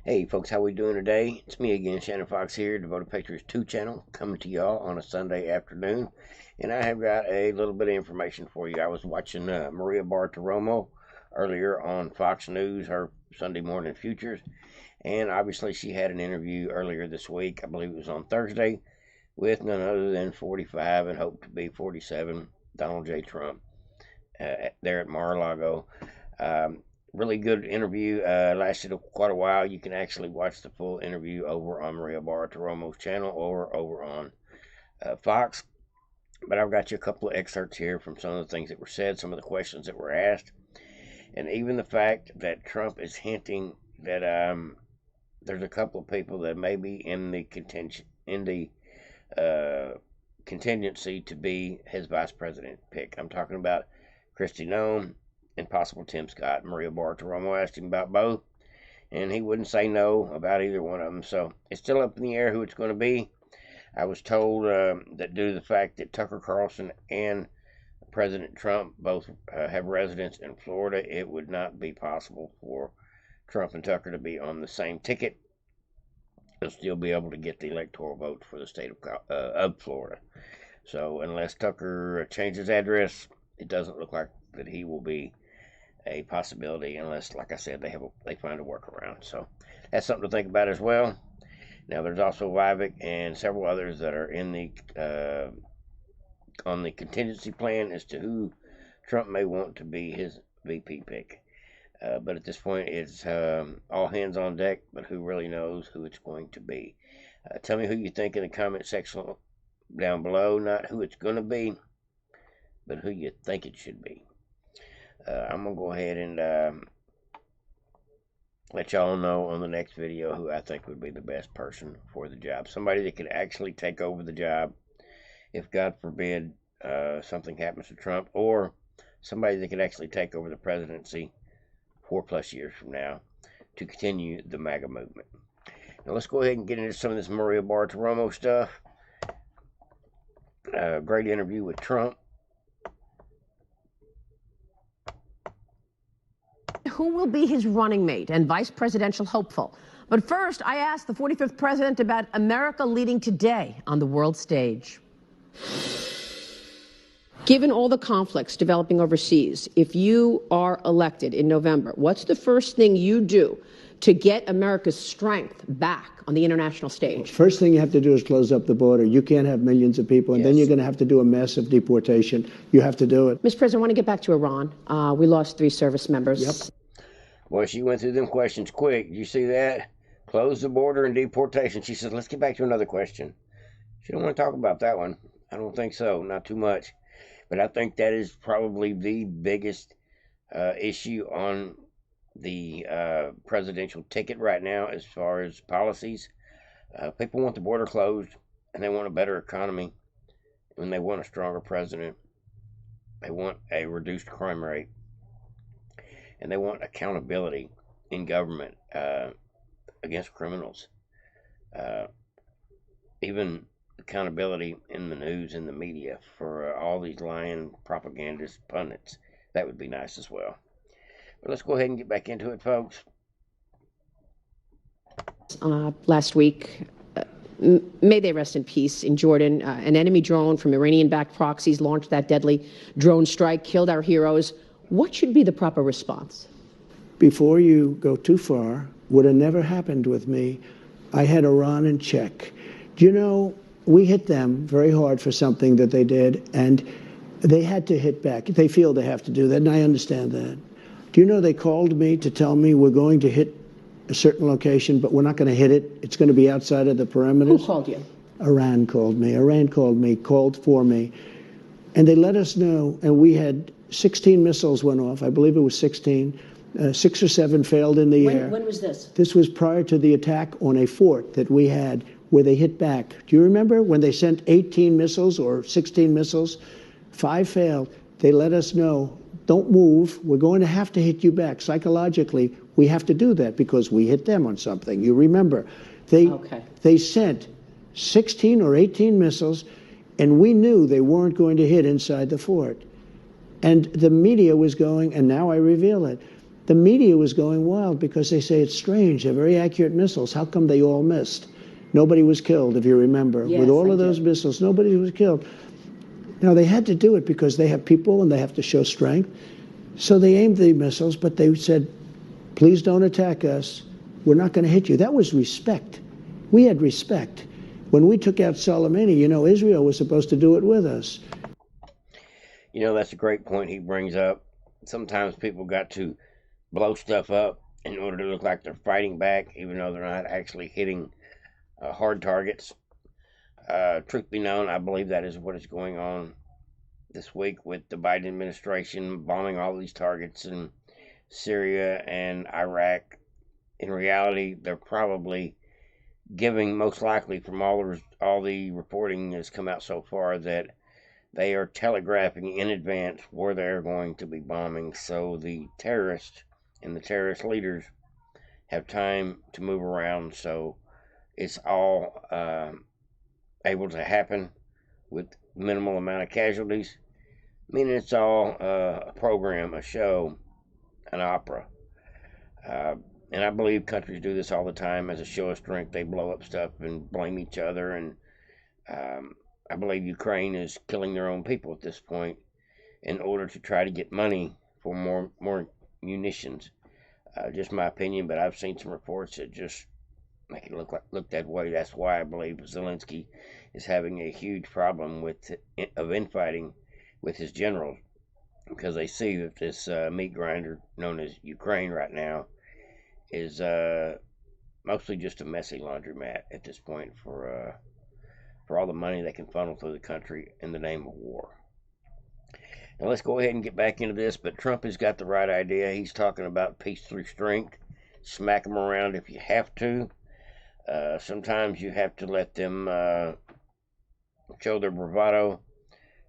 Hey folks, how we doing today? It's me again, Shannon Fox here, Devoted Patriots 2 channel, coming to y'all on a Sunday afternoon. And I have got a little bit of information for you. I was watching Maria Bartiromo earlier on Fox News, her Sunday morning futures. And obviously she had an interview earlier this week, I believe it was on Thursday, with none other than 45 and hope to be 47 Donald J. Trump there at Mar-a-Lago. Really good interview. Lasted quite a while. You can actually watch the full interview over on Maria Bartiromo's channel or over on Fox. But I've got you a couple of excerpts here from some of the things that were said, some of the questions that were asked, and even the fact that Trump is hinting that there's a couple of people that may be in the contingency to be his vice president pick. I'm talking about Kristi Noem and possible Tim Scott. Maria Bartiromo asked him about both, and he wouldn't say no about either one of them. So it's still up in the air who it's going to be. I was told that due to the fact that Tucker Carlson and President Trump both have residence in Florida, it would not be possible for Trump and Tucker to be on the same ticket. They'll still be able to get the electoral vote for the state of Florida. So unless Tucker changes address, it doesn't look like that he will be a possibility unless, like I said, they find a workaround. So that's something to think about as well. Now there's also Vivek and several others that are in the on the contingency plan as to who Trump may want to be his VP pick. But at this point, it's all hands on deck. But who really knows who it's going to be? Tell me who you think in the comment section down below. Not who it's going to be, but who you think it should be. I'm going to go ahead and let y'all know on the next video who I think would be the best person for the job. Somebody that could actually take over the job if, God forbid, something happens to Trump, or somebody that could actually take over the presidency 4+ years from now to continue the MAGA movement. Now let's go ahead and get into some of this Maria Bartiromo stuff. Great interview with Trump. Who will be his running mate and vice presidential hopeful? But first, I asked the 45th president about America leading today on the world stage. Given all the conflicts developing overseas, if you are elected in November, what's the first thing you do to get America's strength back on the international stage? First thing you have to do is close up the border. You can't have millions of people, and then you're going to have to do a massive deportation. You have to do it. Mr. President, I want to get back to Iran. We lost 3 service members. Yep. Boy, she went through them questions quick. Did you see that? Close the border and deportation. She said, let's get back to another question. She don't want to talk about that one. I don't think so. Not too much. But I think that is probably the biggest issue on the presidential ticket right now as far as policies. People want the border closed, and they want a better economy, and they want a stronger president. They want a reduced crime rate, and they want accountability in government against criminals. Even accountability in the news and the media for all these lying propagandist pundits. That would be nice as well. But let's go ahead and get back into it, folks. Last week, may they rest in peace, in Jordan, an enemy drone from Iranian-backed proxies launched that deadly drone strike, killed our heroes. What should be the proper response? Before you go too far, would have never happened with me. I had Iran in check. Do you know, we hit them very hard for something that they did, and they had to hit back. They feel they have to do that, and I understand that. Do you know they called me to tell me we're going to hit a certain location, but we're not going to hit it. It's going to be outside of the perimeters. Who called you? Iran called me. Iran called for me. And they let us know, and we had 16 missiles went off. I believe it was 16. 6 or 7 failed in the air. When was this? This was prior to the attack on a fort that we had where they hit back. Do you remember when they sent 18 missiles or 16 missiles? 5 failed. They let us know, don't move. We're going to have to hit you back. Psychologically, we have to do that because we hit them on something. You remember. They sent 16 or 18 missiles, and we knew they weren't going to hit inside the fort. And the media was going, and now I reveal it. The media was going wild because they say it's strange. They're very accurate missiles. How come they all missed? Nobody was killed, if you remember. Yes, with all I of those do. missiles, nobody was killed. Now, they had to do it because they have people and they have to show strength. So they aimed the missiles, but they said, please don't attack us. We're not going to hit you. That was respect. We had respect. When we took out Soleimani, you know, Israel was supposed to do it with us. You know, that's a great point he brings up. Sometimes people got to blow stuff up in order to look like they're fighting back, even though they're not actually hitting hard targets. Truth be known, I believe that is what is going on this week with the Biden administration bombing all these targets in Syria and Iraq. In reality, they're probably giving, most likely from all the reporting that's come out so far, that they are telegraphing in advance where they're going to be bombing, so the terrorists and the terrorist leaders have time to move around, so it's all able to happen with minimal amount of casualties, meaning it's all a program, a show, an opera. Uh, and I believe countries do this all the time as a show of strength. They blow up stuff and blame each other. And I believe Ukraine is killing their own people at this point in order to try to get money for more munitions. Just my opinion, but I've seen some reports that just make it look that way. That's why I believe Zelensky is having a huge problem of infighting with his generals, because they see that this meat grinder known as Ukraine right now is mostly just a messy laundromat at this point for all the money they can funnel through the country in the name of war. Now let's go ahead and get back into this. But Trump has got the right idea. He's talking about peace through strength. Smack them around if you have to. Sometimes you have to let them show their bravado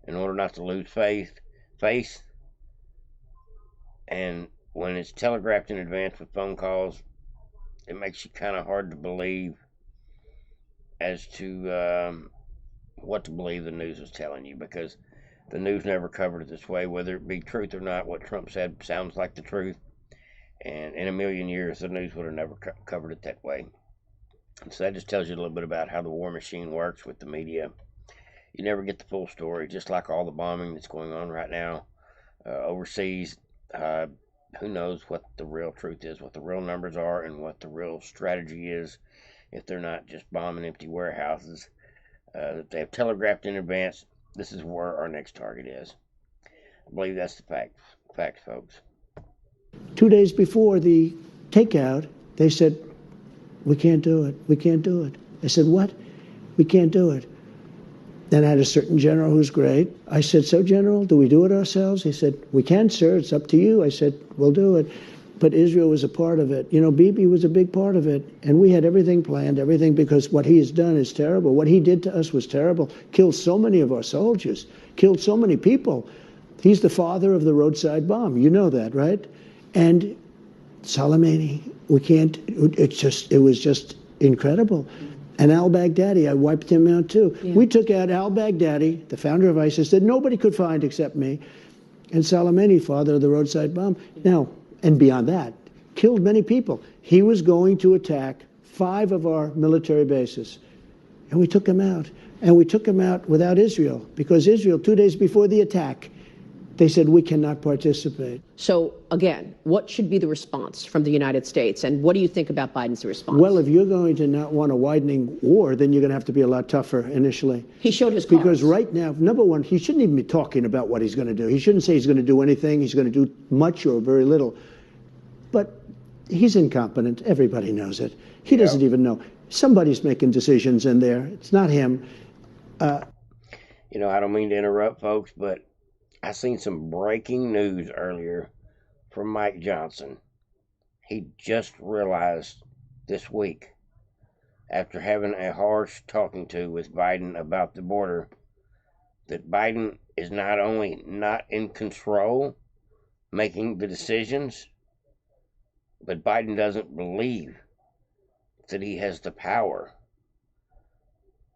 in order not to lose face. And when it's telegraphed in advance with phone calls, it makes you kind of hard to believe as to what to believe the news is telling you, because the news never covered it this way. Whether it be truth or not, what Trump said sounds like the truth, and in a million years the news would have never covered it that way. And so that just tells you a little bit about how the war machine works with the media. You never get the full story, just like all the bombing that's going on right now overseas. Who knows what the real truth is, what the real numbers are, and what the real strategy is, if they're not just bombing empty warehouses that they have telegraphed in advance. This is where our next target is. I believe that's the fact, folks. 2 days before the takeout, they said, we can't do it. We can't do it. I said, what? We can't do it. Then I had a certain general who's great. I said, so, General, do we do it ourselves? He said, we can, sir. It's up to you. I said, we'll do it. But Israel was a part of it. You know, Bibi was a big part of it. And we had everything planned, everything, because what he has done is terrible. What he did to us was terrible. Killed so many of our soldiers. Killed so many people. He's the father of the roadside bomb. You know that, right? And Soleimani, we can't, it was just incredible. And al-Baghdadi, I wiped him out too. Yeah. We took out al-Baghdadi, the founder of ISIS, that nobody could find except me, and Soleimani, father of the roadside bomb. Now, and beyond that, killed many people. He was going to attack 5 of our military bases, and we took him out. And we took him out without Israel, because Israel, 2 days before the attack, they said, we cannot participate. So, again, what should be the response from the United States? And what do you think about Biden's response? Well, if you're going to not want a widening war, then you're going to have to be a lot tougher initially. He showed his cards. Because right now, number one, he shouldn't even be talking about what he's going to do. He shouldn't say he's going to do anything. He's going to do much or very little. But he's incompetent. Everybody knows it. He doesn't even know. Somebody's making decisions in there. It's not him. You know, I don't mean to interrupt, folks, but I seen some breaking news earlier from Mike Johnson. He just realized this week, after having a harsh talking to with Biden about the border, that Biden is not only not in control making the decisions, but Biden doesn't believe that he has the power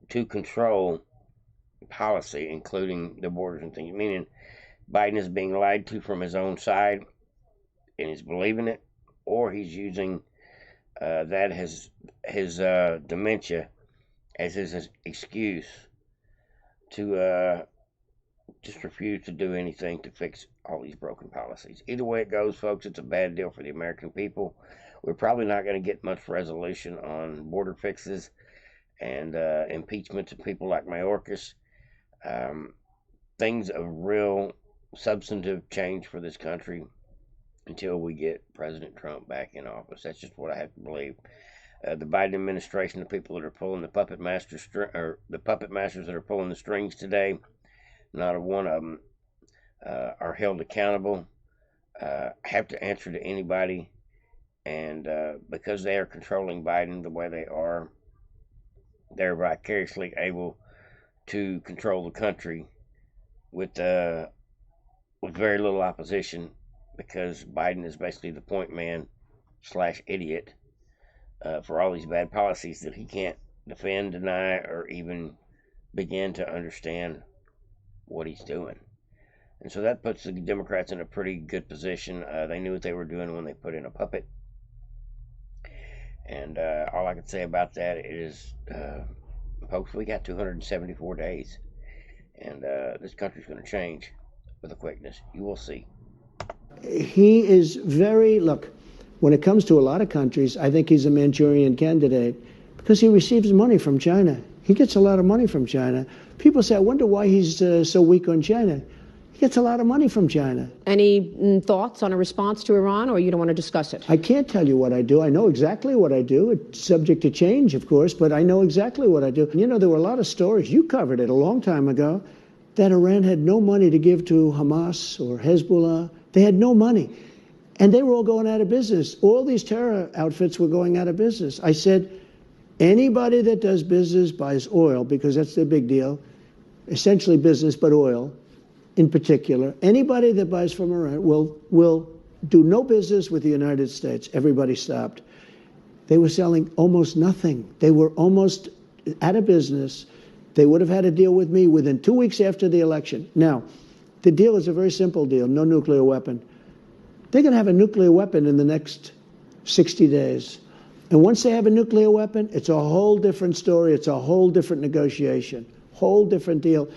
to control policy, including the borders and things. Meaning Biden is being lied to from his own side, and he's believing it, or he's using that his dementia as his excuse to just refuse to do anything to fix all these broken policies. Either way it goes, folks, it's a bad deal for the American people. We're probably not going to get much resolution on border fixes and impeachments of people like Mayorkas. Things of real substantive change for this country until we get President Trump back in office. That's just what I have to believe. The Biden administration, the people that are pulling the puppet masters, or the puppet masters that are pulling the strings today, not a one of them are held accountable, have to answer to anybody, and because they are controlling Biden the way they are, they're vicariously able to control the country with very little opposition, because Biden is basically the point man / idiot for all these bad policies that he can't defend, deny, or even begin to understand what he's doing. And so that puts the Democrats in a pretty good position. They knew what they were doing when they put in a puppet. And all I can say about that is, folks, we got 274 days. And this country's going to change with a quickness. You will see. He is look, when it comes to a lot of countries, I think he's a Manchurian candidate because he receives money from China. He gets a lot of money from China. People say, I wonder why he's so weak on China. He gets a lot of money from China. Any thoughts on a response to Iran, or you don't want to discuss it? I can't tell you what I do. I know exactly what I do. It's subject to change, of course, but I know exactly what I do. You know, there were a lot of stories, you covered it a long time ago, that Iran had no money to give to Hamas or Hezbollah. They had no money. And they were all going out of business. All these terror outfits were going out of business. I said, anybody that does business buys oil, because that's their big deal, essentially business, but oil in particular. Anybody that buys from Iran will do no business with the United States. Everybody stopped. They were selling almost nothing. They were almost out of business. They would have had a deal with me within 2 weeks after the election. Now, the deal is a very simple deal, no nuclear weapon. They're going to have a nuclear weapon in the next 60 days. And once they have a nuclear weapon, it's a whole different story. It's a whole different negotiation, whole different deal.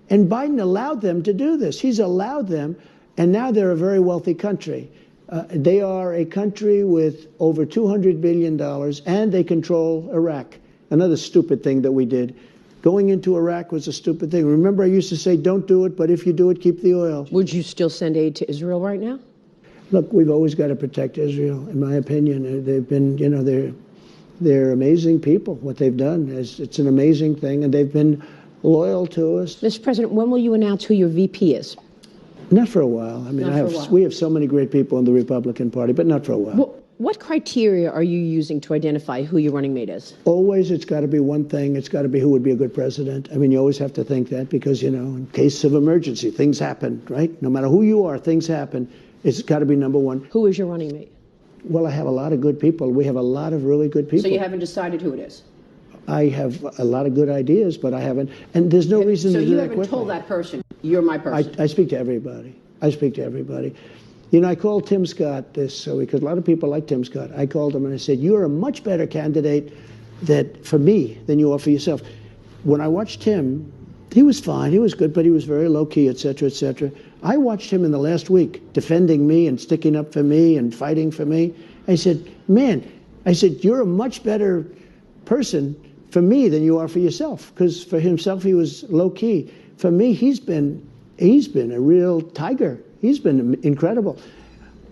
And Biden allowed them to do this. He's allowed them, and now they're a very wealthy country. They are a country with over $200 billion, and they control Iraq. Another stupid thing that we did. Going into Iraq was a stupid thing. Remember, I used to say, don't do it, but if you do it, keep the oil. Would you still send aid to Israel right now? Look, we've always got to protect Israel, in my opinion. They've been, you know, they're amazing people. What they've done it's an amazing thing, and they've been loyal to us. Mr. President, when will you announce who your VP is? Not for a while. I mean, we have so many great people in the Republican Party, but not for a while. Well, what criteria are you using to identify who your running mate is? Always, it's got to be one thing. It's got to be who would be a good president. I mean, you always have to think that because, you know, in case of emergency, things happen, right? No matter who you are, things happen. It's got to be number one. Who is your running mate? Well, I have a lot of good people. We have a lot of really good people. So you haven't decided who it is? I have a lot of good ideas, but I haven't. And there's no reason to do that quickly. So you haven't told that person, you're my person? I speak to everybody. I speak to everybody. You know, I called Tim Scott because a lot of people like Tim Scott. I called him and I said, you're a much better candidate for me than you are for yourself. When I watched him, he was fine. He was good, but he was very low-key, et cetera, et cetera. I watched him in the last week defending me and sticking up for me and fighting for me. I said, man, you're a much better person for me than you are for yourself, because for himself he was low-key. For me, he's been a real tiger. He's been incredible,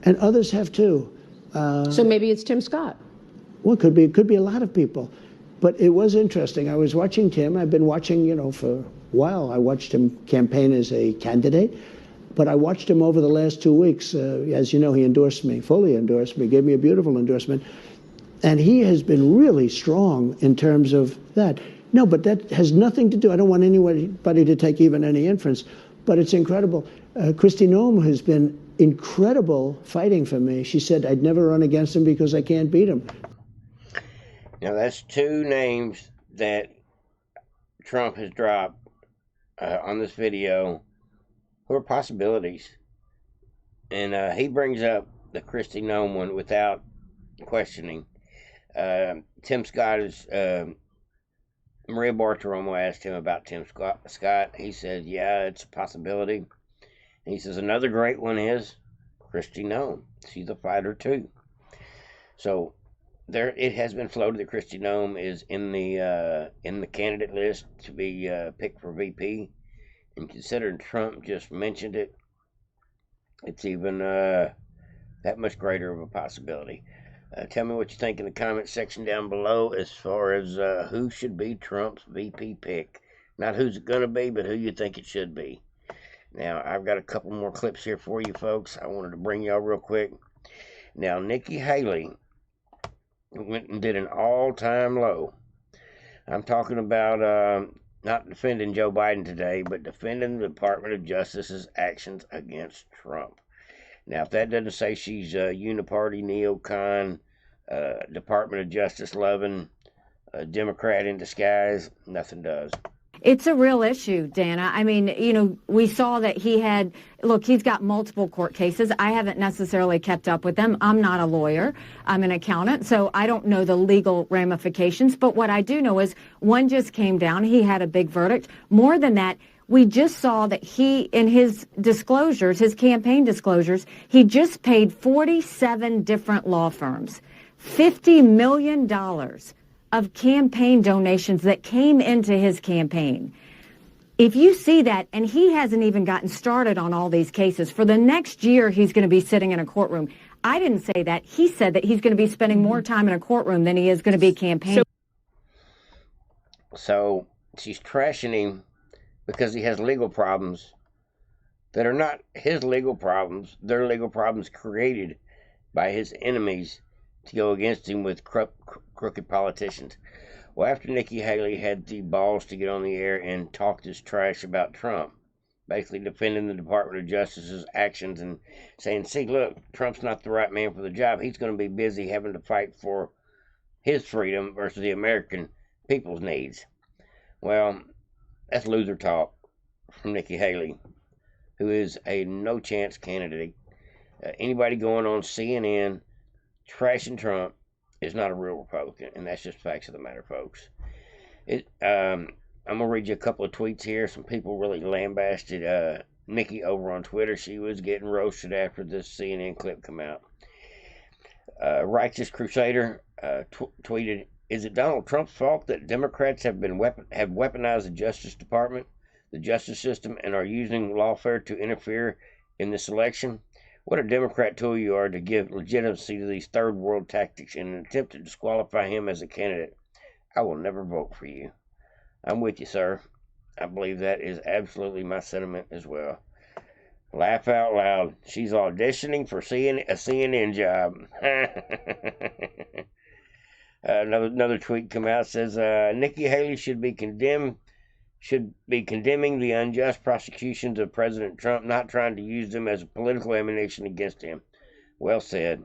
and others have too. So maybe it's Tim Scott. Well, it could be a lot of people, but it was interesting. I was watching Tim. I've been watching, you know, for a while. I watched him campaign as a candidate, but I watched him over the last 2 weeks. As you know, he endorsed me, fully endorsed me, gave me a beautiful endorsement. And he has been really strong in terms of that. No, but that has nothing to do. I don't want anybody to take even any inference, but it's incredible. Kristi Noem has been incredible fighting for me. She said I'd never run against him because I can't beat him. Now, that's two names that Trump has dropped on this video who are possibilities. And he brings up the Kristi Noem one without questioning. Tim Scott is. Maria Bartiromo asked him about Tim Scott. He said, yeah, it's a possibility. And he says, another great one is Kristi Noem. She's a fighter, too. So there, it has been floated that Kristi Noem is in the candidate list to be picked for VP. And considering Trump just mentioned it, it's even that much greater of a possibility. Tell me what you think in the comment section down below as far as who should be Trump's VP pick. Not who's it going to be, but who you think it should be. Now, I've got a couple more clips here for you folks. I wanted to bring y'all real quick. Now, Nikki Haley went and did an all-time low. I'm talking about not defending Joe Biden today, but defending the Department of Justice's actions against Trump. Now, if that doesn't say she's a uniparty, neocon, Department of Justice loving, Democrat in disguise, nothing does. It's a real issue, Dana. I mean, you know, we saw that he's got multiple court cases. I haven't necessarily kept up with them. I'm not a lawyer. I'm an accountant, so I don't know the legal ramifications. But what I do know is one just came down. He had a big verdict. More than that, we just saw that he, in his disclosures, his campaign disclosures, he just paid 47 different law firms $50 million of campaign donations that came into his campaign. If you see that, and he hasn't even gotten started on all these cases, for the next year he's going to be sitting in a courtroom. I didn't say that. He said that he's going to be spending more time in a courtroom than he is going to be campaigning. So she's trashing him because he has legal problems that are not his legal problems. They're legal problems created by his enemies to go against him with crooked politicians. Well, after Nikki Haley had the balls to get on the air and talk this trash about Trump, basically defending the Department of Justice's actions and saying, see, look, Trump's not the right man for the job. He's going to be busy having to fight for his freedom versus the American people's needs. Well, that's loser talk from Nikki Haley, who is a no-chance candidate. Anybody going on CNN trashing Trump is not a real Republican, and that's just facts of the matter, folks. I'm going to read you a couple of tweets here. Some people really lambasted Nikki over on Twitter. She was getting roasted after this CNN clip come out. Righteous Crusader tweeted, is it Donald Trump's fault that Democrats have weaponized the Justice Department, the justice system, and are using lawfare to interfere in this election? What a Democrat tool you are to give legitimacy to these third world tactics in an attempt to disqualify him as a candidate. I will never vote for you. I'm with you, sir. I believe that is absolutely my sentiment as well. Laugh out loud. She's auditioning for a CNN job. Another tweet come out says Nikki Haley should be condemning the unjust prosecutions of President Trump, not trying to use them as a political ammunition against him. Well said.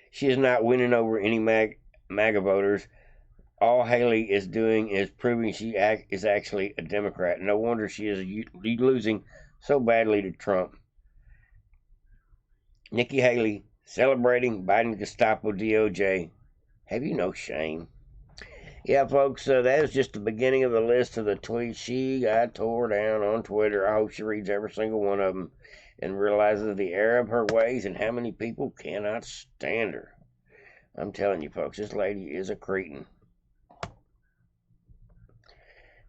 She is not winning over any MAGA voters. All Haley is doing is proving she is actually a Democrat. No wonder she is losing so badly to Trump. Nikki Haley celebrating Biden Gestapo DOJ. Have you no shame? Yeah, folks, that is just the beginning of the list of the tweets she got tore down on Twitter. I hope she reads every single one of them and realizes the error of her ways and how many people cannot stand her. I'm telling you, folks, this lady is a cretin.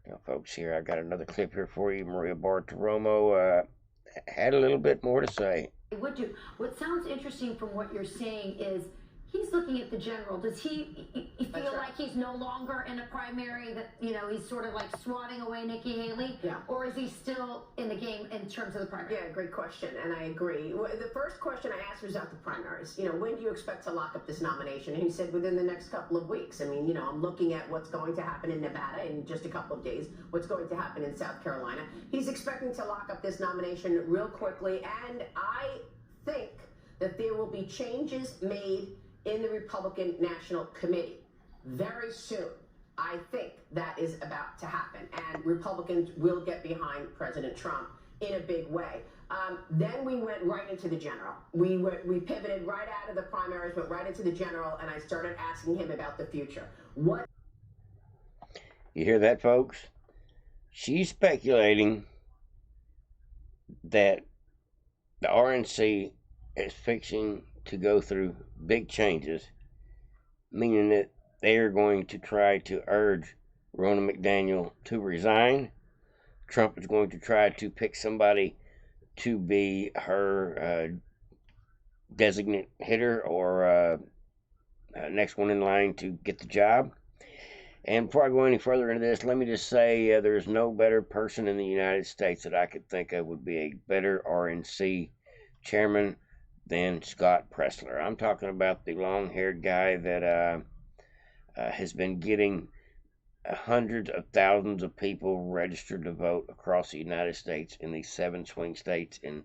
Now, folks, here I got another clip here for you. Maria Bartiromo had a little bit more to say. What sounds interesting from what you're saying is he's looking at the general. Does he feel like he's no longer in a primary, that, you know, he's sort of like swatting away Nikki Haley? Yeah. Or is he still in the game in terms of the primary? Yeah, great question, and I agree. The first question I asked was about the primaries. You know, when do you expect to lock up this nomination? And he said within the next couple of weeks. I mean, you know, I'm looking at what's going to happen in Nevada in just a couple of days, what's going to happen in South Carolina. He's expecting to lock up this nomination real quickly, and I think that there will be changes made in the Republican National Committee very soon. I think that is about to happen, and Republicans will get behind President Trump in a big way. Then we went right into the general. We pivoted right out of the primaries, went right into the general, and I started asking him about the future. What? You hear that, folks? She's speculating that the RNC is fixing to go through big changes, meaning that they are going to try to urge Ronna McDaniel to resign. Trump is going to try to pick somebody to be her designate hitter or next one in line to get the job. And before I go any further into this, let me just say there's no better person in the United States that I could think of would be a better RNC chairman than Scott Presler. I'm talking about the long-haired guy that has been getting hundreds of thousands of people registered to vote across the United States in these 7 swing states in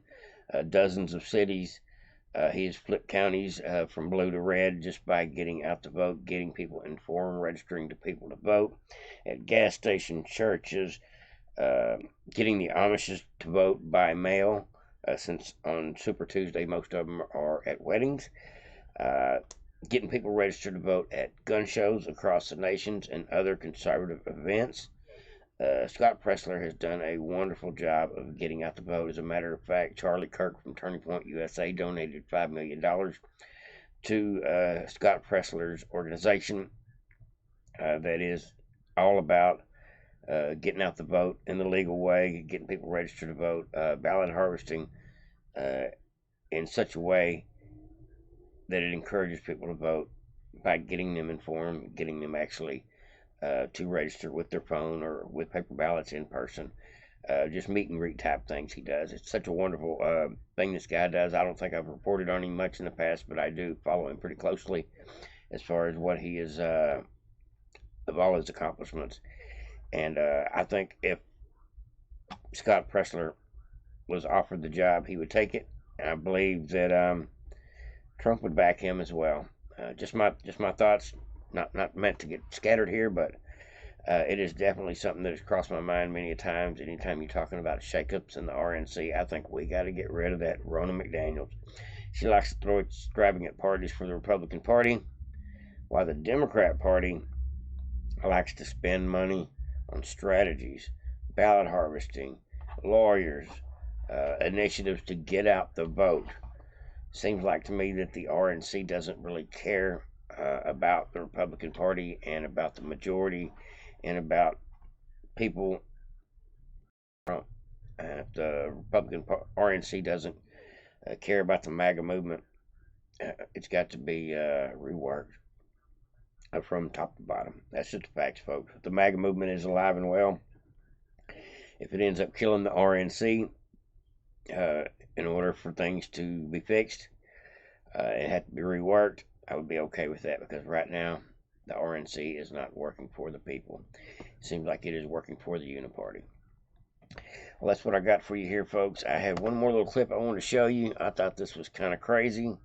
dozens of cities. He has flipped counties from blue to red just by getting out the vote, getting people informed, registering to people to vote at gas stations, churches, getting the Amishes to vote by mail, since on Super Tuesday most of them are at weddings, getting people registered to vote at gun shows across the nations and other conservative events. Scott Presler has done a wonderful job of getting out the vote. As a matter of fact, Charlie Kirk from Turning Point USA donated $5 million to Scott Presler's organization that is all about getting out the vote in the legal way, getting people registered to vote, ballot harvesting in such a way that it encourages people to vote by getting them informed, getting them actually to register with their phone or with paper ballots in person. Just meet and greet type things he does. It's such a wonderful thing this guy does. I don't think I've reported on him much in the past, but I do follow him pretty closely as far as what he is, of all his accomplishments. And I think if Scott Presler was offered the job, he would take it. And I believe that Trump would back him as well. Just my thoughts. Not meant to get scattered here, but it is definitely something that has crossed my mind many a times. Anytime you're talking about shakeups in the RNC, I think we got to get rid of that Ronna McDaniel. She likes to throw extravagant parties for the Republican Party, while the Democrat Party likes to spend money on strategies, ballot harvesting, lawyers, initiatives to get out the vote. Seems like to me that the RNC doesn't really care about the Republican Party and about the majority and about people. And if the Republican RNC doesn't care about the MAGA movement, it's got to be reworked from top to bottom. That's just the facts, folks. If the MAGA movement is alive and well, if it ends up killing the RNC, in order for things to be fixed, it had to be reworked. I would be okay with that, because right now the RNC is not working for the people. It seems like it is working for the Uniparty. Well, that's what I got for you here, folks. I have one more little clip I want to show you. I thought this was kind of crazy.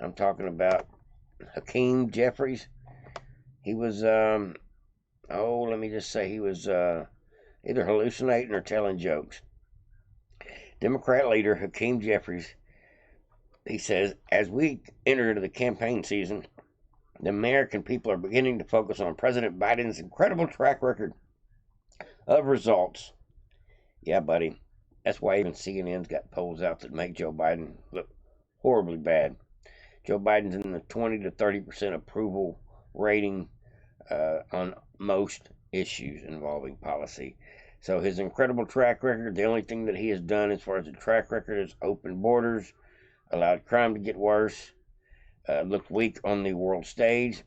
I'm talking about Hakeem Jeffries. He was, let me just say, he was either hallucinating or telling jokes. Democrat leader Hakeem Jeffries, he says, as we enter into the campaign season, the American people are beginning to focus on President Biden's incredible track record of results. Yeah, buddy. That's why even CNN's got polls out that make Joe Biden look horribly bad. Joe Biden's in the 20 to 30% approval rating on most issues involving policy. So his incredible track record, the only thing that he has done as far as the track record is open borders, allowed crime to get worse, looked weak on the world stage,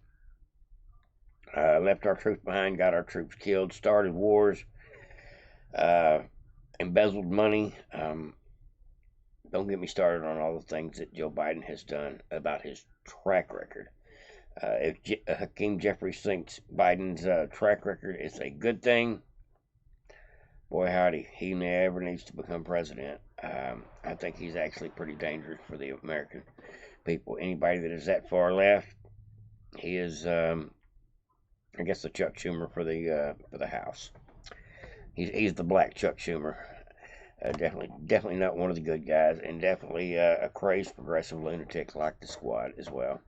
left our troops behind, got our troops killed, started wars, embezzled money. Don't get me started on all the things that Joe Biden has done about his track record. If Hakeem Jeffries thinks Biden's track record is a good thing, boy howdy, he never needs to become president. I think he's actually pretty dangerous for the American people. Anybody that is that far left, he is, I guess, the Chuck Schumer for the House. He's the black Chuck Schumer. Definitely not one of the good guys, and definitely a crazed progressive lunatic like the squad as well.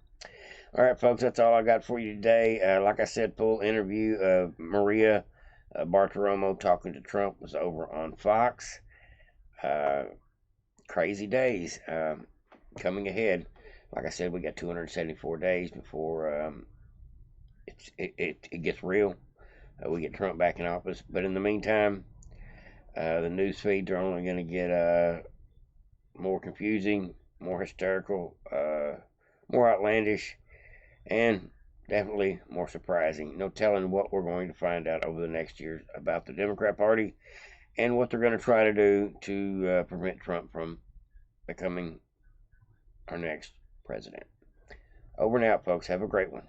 All right, folks, that's all I got for you today. Like I said, full interview of Maria Bartiromo talking to Trump was over on Fox. Crazy days coming ahead. Like I said, we got 274 days before it gets real. We get Trump back in office. But in the meantime, the news feeds are only going to get more confusing, more hysterical, more outlandish, and definitely more surprising. No telling what we're going to find out over the next year about the Democrat Party and what they're going to try to do to prevent Trump from becoming our next president. Over and out, folks. Have a great one.